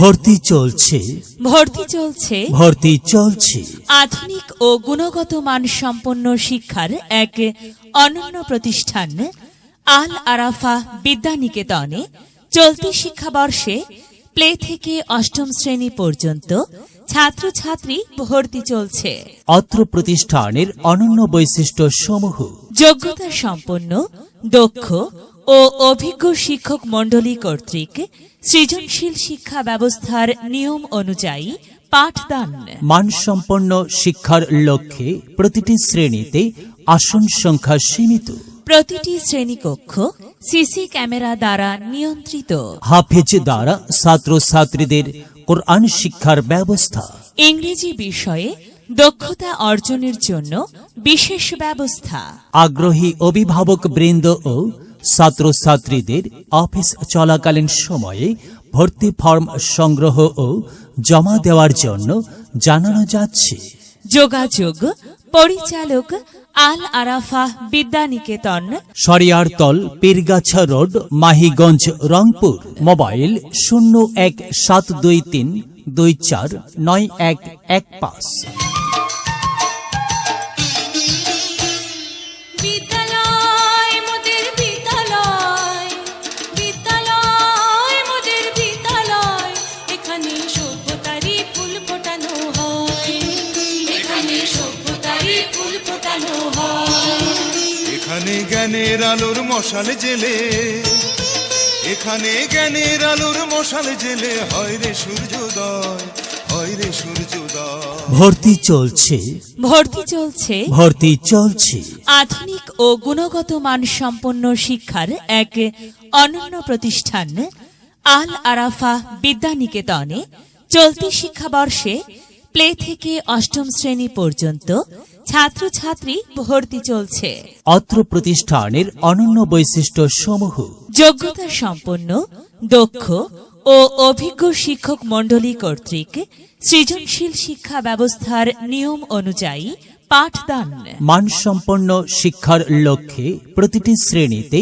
ভর্তি চলছে ভর্তি চলছে আধুনিক ও গুণগত মানসম্পন্ন শিক্ষার এক অনন্য প্রতিষ্ঠান আল আরাফা বিদ্যানিকেতনে চলতি শিক্ষাবর্ষে প্লে থেকে অষ্টম শ্রেণী পর্যন্ত ছাত্রছাত্রী ভর্তি চলছে। অত্র প্রতিষ্ঠানের অনন্য বৈশিষ্ট্য সমূহ: যোগ্যতা সম্পন্ন, দক্ষ ও অভিজ্ঞ শিক্ষক মণ্ডলী কর্তৃক সৃজনশীল শিক্ষা ব্যবস্থার নিয়ম অনুযায়ী পাঠদান। মানসম্পন্ন শিক্ষার লক্ষ্যে প্রতিটি শ্রেণীতে আসন সংখ্যা সীমিত। প্রতিটি শ্রেণীকক্ষ সিসি ক্যামেরা দ্বারা নিয়ন্ত্রিত। হাফেজ দ্বারা ছাত্রছাত্রীদের কোরআন শিক্ষার ব্যবস্থা। ইংরেজি বিষয়ে দক্ষতা অর্জনের জন্য বিশেষ ব্যবস্থা। আগ্রহী অভিভাবক বৃন্দ ও ছাত্রছাত্রীদের অফিস চলাকালীন সময়ে ভর্তি ফর্ম সংগ্রহ ও জমা দেওয়ার জন্য জানানো যাচ্ছে। যোগাযোগ: পরিচালক আল আরাফা বিদ্যানিকেতন, শরিয়ারতল, পীরগাছা রোড, মাহিগঞ্জ, রংপুর। মোবাইল 0172324915। এখানে জ্ঞানের আলোর মশাল জেলে, এখানে জ্ঞানের আলোর মশাল জেলে হয় রে সূর্যোদয়, হয় রে সূর্যোদয়। ভর্তি চলছে ভর্তি চলছে আধুনিক ও গুণগত মানসম্পন্ন শিক্ষার এক অনন্য প্রতিষ্ঠান আল আরাফা বিদ্যানিকেতনে চলতি শিক্ষাবর্ষে প্লে থেকে অষ্টম শ্রেণী পর্যন্ত ছাত্রছাত্রী ভর্তি চলছে। অত্র প্রতিষ্ঠানের অনন্য বৈশিষ্ট্য সমূহ: যোগ্যতা সম্পন্ন, দক্ষ ও অভিজ্ঞ শিক্ষক মণ্ডলী কর্তৃক সৃজনশীল শিক্ষা ব্যবস্থার নিয়ম অনুযায়ী পাঠদান। মানসম্পন্ন শিক্ষার লক্ষ্যে প্রতিটি শ্রেণীতে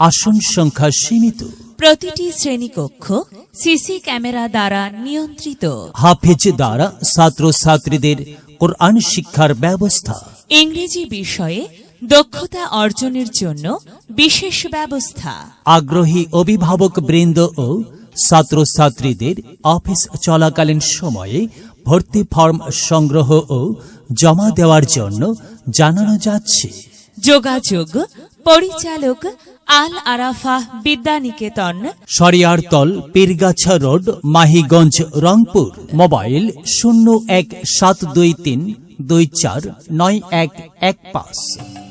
আসন সংখ্যা সীমিত। প্রতিটি শ্রেণীকক্ষ সিসি ক্যামেরা দ্বারা নিয়ন্ত্রিত। হাফেজ দ্বারা ছাত্রছাত্রীদের কোরআন শিক্ষার ব্যবস্থা। ইংরেজি বিষয়ে দক্ষতা অর্জনের জন্য বিশেষ ব্যবস্থা। আগ্রহী অভিভাবক বৃন্দ ও ছাত্রছাত্রীদের অফিস চলাকালীন সময়ে ভর্তি ফর্ম সংগ্রহ ও জমা দেওয়ার জন্য জানানো যাচ্ছে। যোগাযোগ: পরিচালক আল আরাফা বিদ্যানিকেতন, শরিয়ারতল, পীরগাছা রোড, মাহিগঞ্জ, রংপুর। মোবাইল 0172324915।